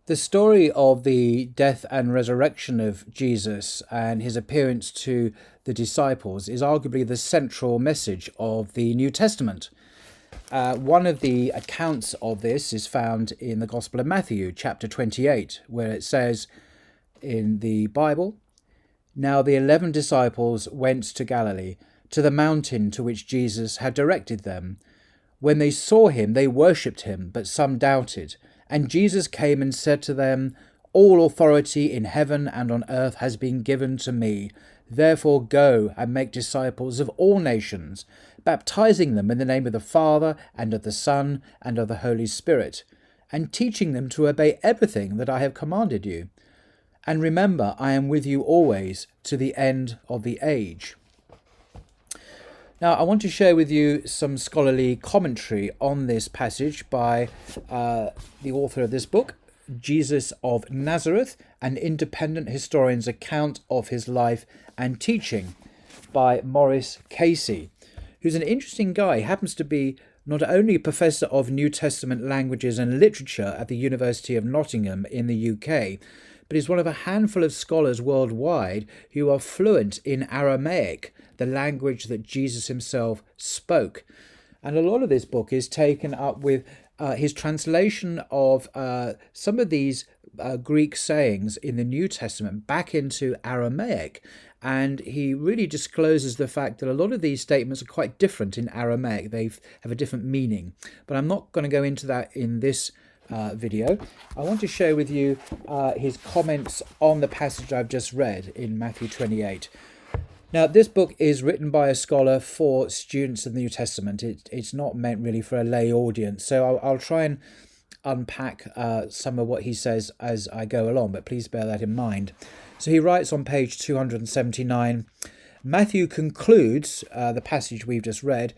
The story of the death and resurrection of Jesus and his appearance to the disciples is arguably the central message of the New Testament. One of the accounts of this is found in the Gospel of Matthew, chapter 28, where it says in the Bible, "Now the 11 disciples went to Galilee, to the mountain to which Jesus had directed them. When they saw him, they worshipped him, but some doubted. And Jesus came and said to them, 'All authority in heaven and on earth has been given to me. Therefore go and make disciples of all nations, baptizing them in the name of the Father and of the Son and of the Holy Spirit, and teaching them to obey everything that I have commanded you. And remember, I am with you always to the end of the age.'" Now, I want to share with you some scholarly commentary on this passage by the author of this book, Jesus of Nazareth, an independent historian's account of his life and teaching, by Maurice Casey, who's an interesting guy. He happens to be not only a professor of New Testament languages and literature at the University of Nottingham in the UK, but he's one of a handful of scholars worldwide who are fluent in Aramaic, the language that Jesus himself spoke. And a lot of this book is taken up with his translation of some of these Greek sayings in the New Testament back into Aramaic. And he really discloses the fact that a lot of these statements are quite different in Aramaic. They have a different meaning. But I'm not going to go into that in this video. I want to share with you his comments on the passage I've just read in Matthew 28. Now, this book is written by a scholar for students of the New Testament. It's not meant really for a lay audience, so I'll try and unpack some of what he says as I go along, but please bear that in mind. So he writes on page 279, Matthew concludes the passage we've just read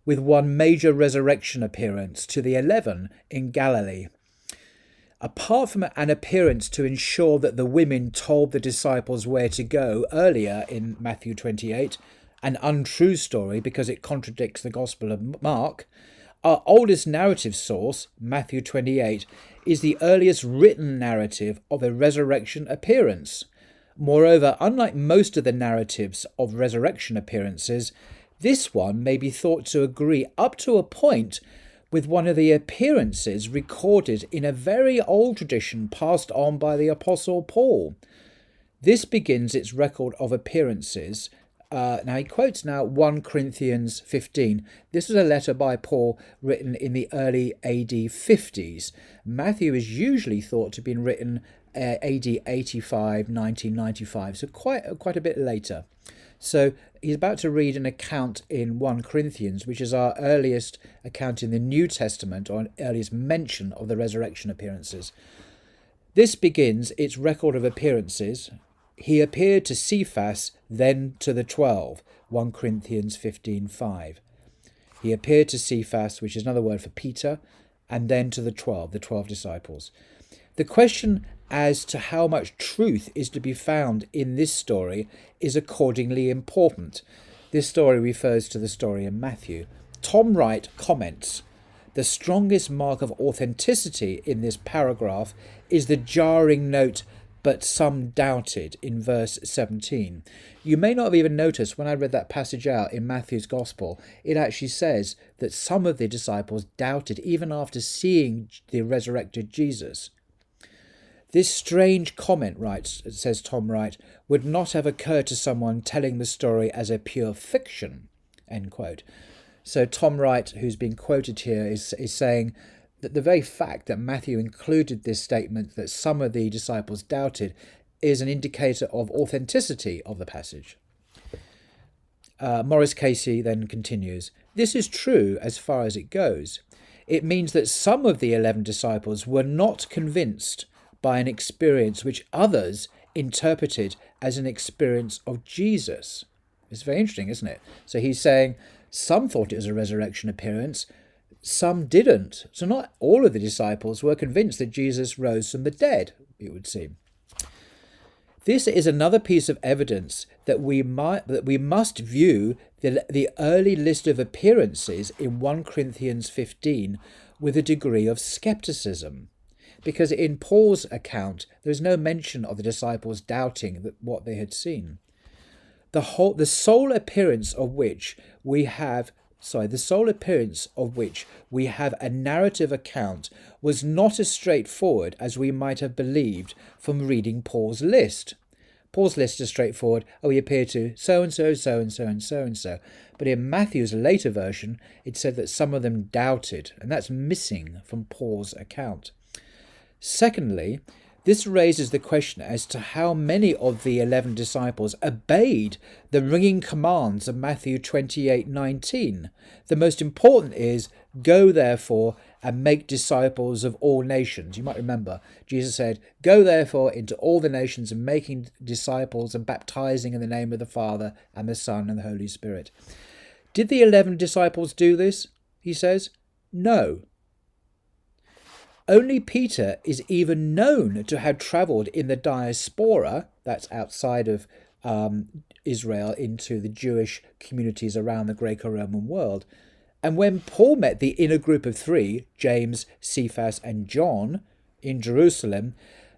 with one major resurrection appearance to the 11 in Galilee. Apart from an appearance to ensure that the women told the disciples where to go earlier in Matthew 28, an untrue story because it contradicts the Gospel of Mark, our oldest narrative source, Matthew 28, is the earliest written narrative of a resurrection appearance. Moreover, unlike most of the narratives of resurrection appearances, this one may be thought to agree up to a point with one of the appearances recorded in a very old tradition passed on by the Apostle Paul. This begins its record of appearances. Now he quotes 1 Corinthians 15. This was a letter by Paul written in the early AD 50s. Matthew is usually thought to have been written AD 85, 1995, so quite a bit later. So he's about to read an account in 1 Corinthians, which is our earliest account in the New Testament, or earliest mention of the resurrection appearances. This begins its record of appearances. He appeared to Cephas, then to the 12, 1 Corinthians 15:5. He appeared to Cephas, which is another word for Peter, and then to the 12 disciples. The question as to how much truth is to be found in this story is accordingly important. This story refers to the story in Matthew. Tom Wright comments, "The strongest mark of authenticity in this paragraph is the jarring note, 'but some doubted,' in verse 17. You may not have even noticed when I read that passage out in Matthew's Gospel, it actually says that some of the disciples doubted even after seeing the resurrected Jesus. This strange comment, says Tom Wright, would not have occurred to someone telling the story as a pure fiction," end quote. So Tom Wright, who's been quoted here, is saying that the very fact that Matthew included this statement that some of the disciples doubted is an indicator of authenticity of the passage. Maurice Casey then continues, "This is true as far as it goes. It means that some of the 11 disciples were not convinced by an experience which others interpreted as an experience of Jesus." It's very interesting, isn't it? So he's saying some thought it was a resurrection appearance, some didn't. So not all of the disciples were convinced that Jesus rose from the dead, it would seem. This is another piece of evidence that we must view the early list of appearances in 1 Corinthians 15 with a degree of skepticism. because in Paul's account there's no mention of the disciples doubting what they had seen. The sole appearance of which we have a narrative account was not as straightforward as we might have believed from reading Paul's list. Paul's list is straightforward. Oh, he appeared to so-and-so, so-and-so, and so-and-so. But in Matthew's later version, it said that some of them doubted, and that's missing from Paul's account. Secondly, this raises the question as to how many of the 11 disciples obeyed the ringing commands of Matthew 28:19. The most important is, "Go therefore and make disciples of all nations." You might remember, Jesus said, "Go therefore into all the nations and making disciples and baptizing in the name of the Father and the Son and the Holy Spirit." Did the 11 disciples do this? He says, no. Only Peter is even known to have travelled in the diaspora, that's outside of Israel, into the Jewish communities around the Greco-Roman world. And when Paul met the inner group of three, James, Cephas and John, in Jerusalem,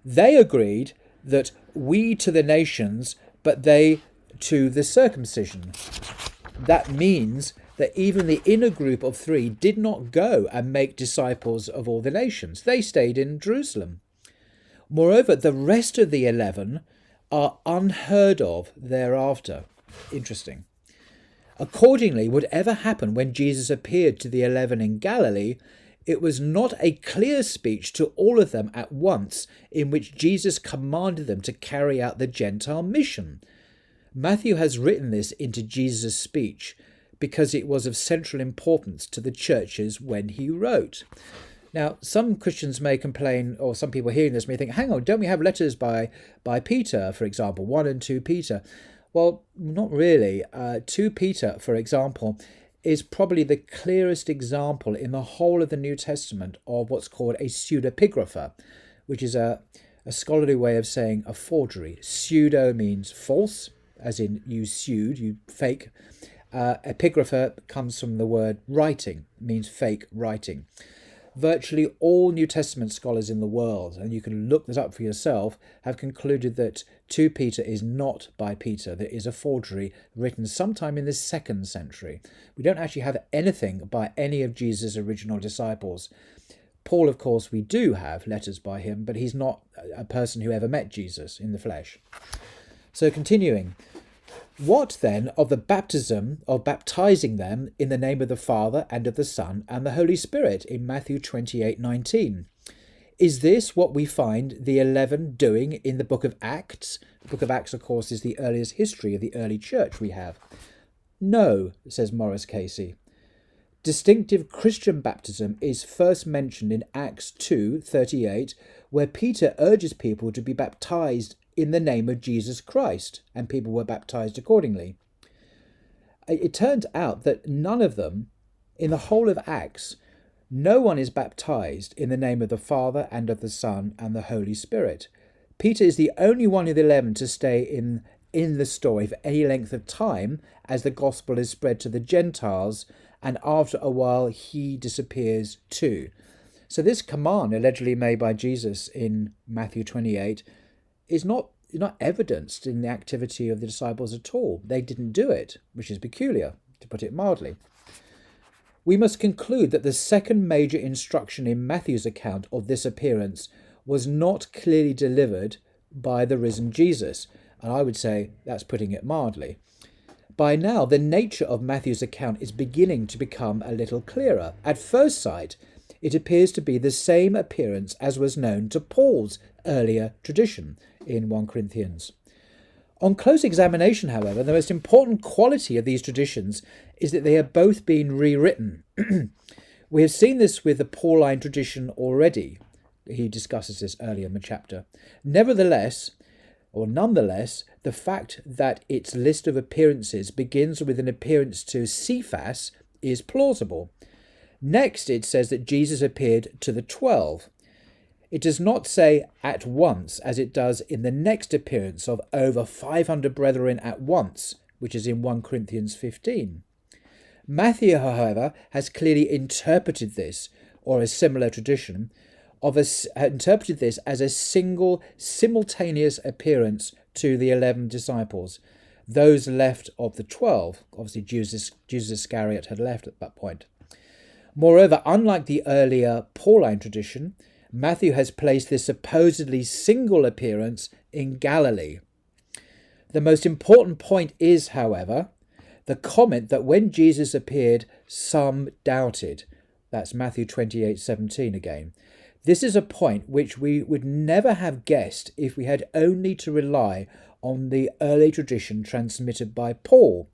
they agreed that we to the nations, but they to the circumcision. That means that even the inner group of three did not go and make disciples of all the nations. They stayed in Jerusalem. Moreover, the rest of the 11 are unheard of thereafter. Interesting. Accordingly, whatever happened when Jesus appeared to the 11 in Galilee, it was not a clear speech to all of them at once in which Jesus commanded them to carry out the Gentile mission. Matthew has written this into Jesus' speech because it was of central importance to the churches when he wrote. Now, some Christians may complain, or some people hearing this may think, hang on, don't we have letters by Peter, for example, 1 and 2 Peter? Well, not really. 2 Peter, for example, is probably the clearest example in the whole of the New Testament of what's called a pseudepigrapha, which is a scholarly way of saying a forgery. Pseudo means false, as in you pseudo, you fake. Epigrapha comes from the word writing, means fake writing. Virtually all New Testament scholars in the world, and you can look this up for yourself, have concluded that 2 Peter is not by Peter. There is a forgery written sometime in the 2nd century. We don't actually have anything by any of Jesus' original disciples. Paul, of course, we do have letters by him, but he's not a person who ever met Jesus in the flesh. So continuing. What then of the baptism of baptizing them in the name of the Father and of the Son and the Holy Spirit in Matthew 28:19? Is this what we find the 11 doing in the book of Acts? The book of Acts, of course, is the earliest history of the early church we have. No, says Morris Casey. Distinctive Christian baptism is first mentioned in Acts 2:38, where Peter urges people to be baptized in the name of Jesus Christ, and people were baptized accordingly. It turned out that none of them, in the whole of Acts, no one is baptized in the name of the Father and of the Son and the Holy Spirit. Peter is the only one of the 11 to stay in the story for any length of time as the gospel is spread to the Gentiles, and after a while he disappears too. So this command allegedly made by Jesus in Matthew 28 is not evidenced in the activity of the disciples at all. They didn't do it, which is peculiar, to put it mildly. We must conclude that the second major instruction in Matthew's account of this appearance was not clearly delivered by the risen Jesus, and I would say that's putting it mildly. By now, the nature of Matthew's account is beginning to become a little clearer. At first sight, it appears to be the same appearance as was known to Paul's earlier tradition in 1 Corinthians. On close examination, however, the most important quality of these traditions is that they have both been rewritten. We have seen this with the Pauline tradition already. He discusses this earlier in the chapter. Nonetheless, the fact that its list of appearances begins with an appearance to Cephas is plausible. Next, it says that Jesus appeared to the 12. It does not say at once, as it does in the next appearance of over 500 brethren at once, which is in 1 Corinthians 15. Matthew, however, has clearly interpreted this, or a similar tradition, interpreted this as a single simultaneous appearance to the 11 disciples, those left of the 12. Obviously, Judas Iscariot had left at that point. Moreover, unlike the earlier Pauline tradition, Matthew has placed this supposedly single appearance in Galilee. The most important point is, however, the comment that when Jesus appeared, some doubted. That's Matthew 28:17 again. This is a point which we would never have guessed if we had only to rely on the early tradition transmitted by Paul.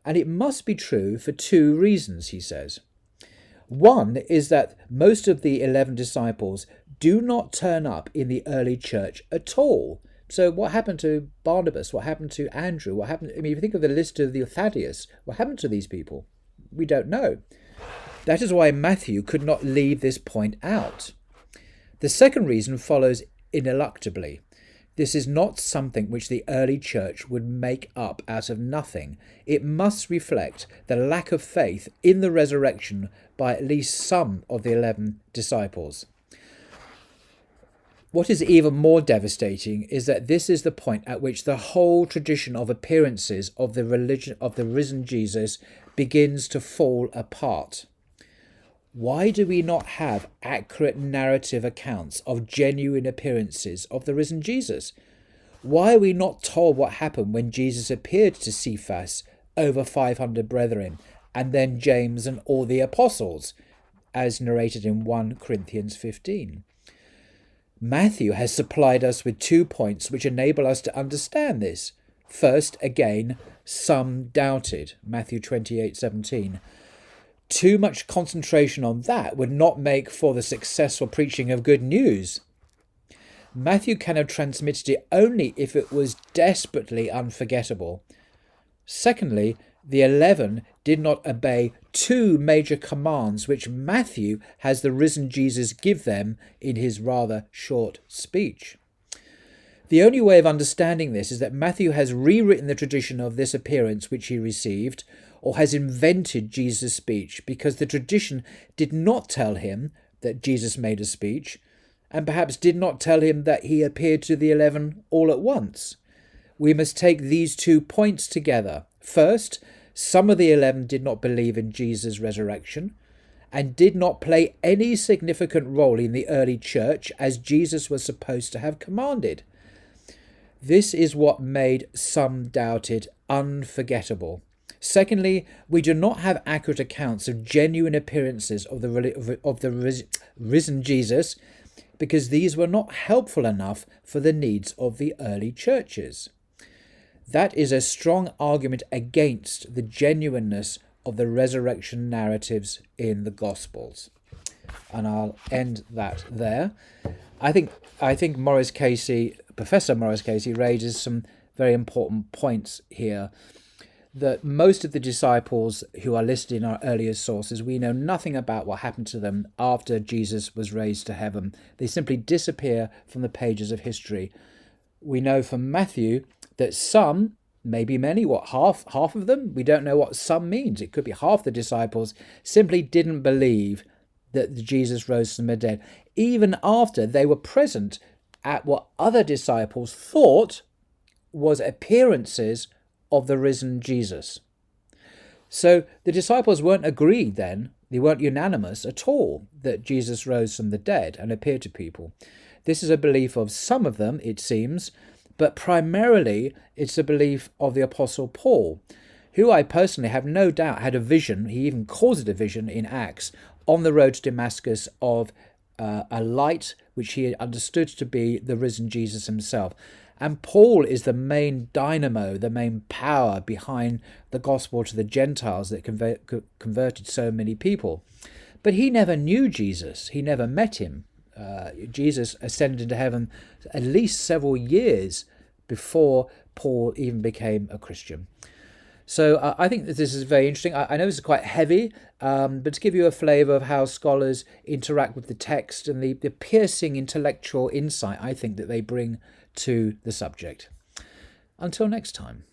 And it must be true for two reasons, he says. One is that most of the 11 disciples do not turn up in the early church at all. So what happened to Barnabas? What happened to Andrew? What happened? I mean, if you think of the list of the Thaddeus, what happened to these people? We don't know. That is why Matthew could not leave this point out. The second reason follows ineluctably. This is not something which the early church would make up out of nothing. It must reflect the lack of faith in the resurrection by at least some of the 11 disciples. What is even more devastating is that this is the point at which the whole tradition of appearances of the religion of the risen Jesus begins to fall apart. Why do we not have accurate narrative accounts of genuine appearances of the risen Jesus? Why are we not told what happened when Jesus appeared to Cephas, over 500 brethren, and then James and all the apostles, as narrated in 1 Corinthians 15? Matthew has supplied us with 2 points which enable us to understand this. First, again, some doubted, Matthew 28:17. Too much concentration on that would not make for the successful preaching of good news. Matthew can have transmitted it only if it was desperately unforgettable. Secondly, the 11 did not obey 2 major commands which Matthew has the risen Jesus give them in his rather short speech. The only way of understanding this is that Matthew has rewritten the tradition of this appearance which he received, or has invented Jesus' speech, because the tradition did not tell him that Jesus made a speech, and perhaps did not tell him that he appeared to the 11 all at once. We must take these 2 points together. First, some of the 11 did not believe in Jesus' resurrection, and did not play any significant role in the early church as Jesus was supposed to have commanded. This is what made some doubted unforgettable. Secondly, we do not have accurate accounts of genuine appearances of the risen Jesus, because these were not helpful enough for the needs of the early churches. That is a strong argument against the genuineness of the resurrection narratives in the Gospels. And I'll end that there. I think Professor Morris Casey raises some very important points here. That most of the disciples who are listed in our earlier sources, we know nothing about what happened to them after Jesus was raised to heaven. They simply disappear from the pages of history. We know from Matthew that some, maybe many, half of them, we don't know what some means. It could be half the disciples simply didn't believe that Jesus rose from the dead, even after they were present at what other disciples thought was appearances of the risen Jesus. So the disciples weren't agreed then, they weren't unanimous at all that Jesus rose from the dead and appeared to people. This is a belief of some of them, it seems, but primarily it's a belief of the Apostle Paul, who I personally have no doubt had a vision, he even calls it a vision in Acts, on the road to Damascus of a light which he understood to be the risen Jesus himself. And Paul is the main dynamo, the main power behind the gospel to the Gentiles that converted so many people. But he never knew Jesus. He never met him. Jesus ascended into heaven at least several years before Paul even became a Christian. So I think that this is very interesting. I know this is quite heavy, but to give you a flavour of how scholars interact with the text and the piercing intellectual insight I think that they bring to the subject. Until next time.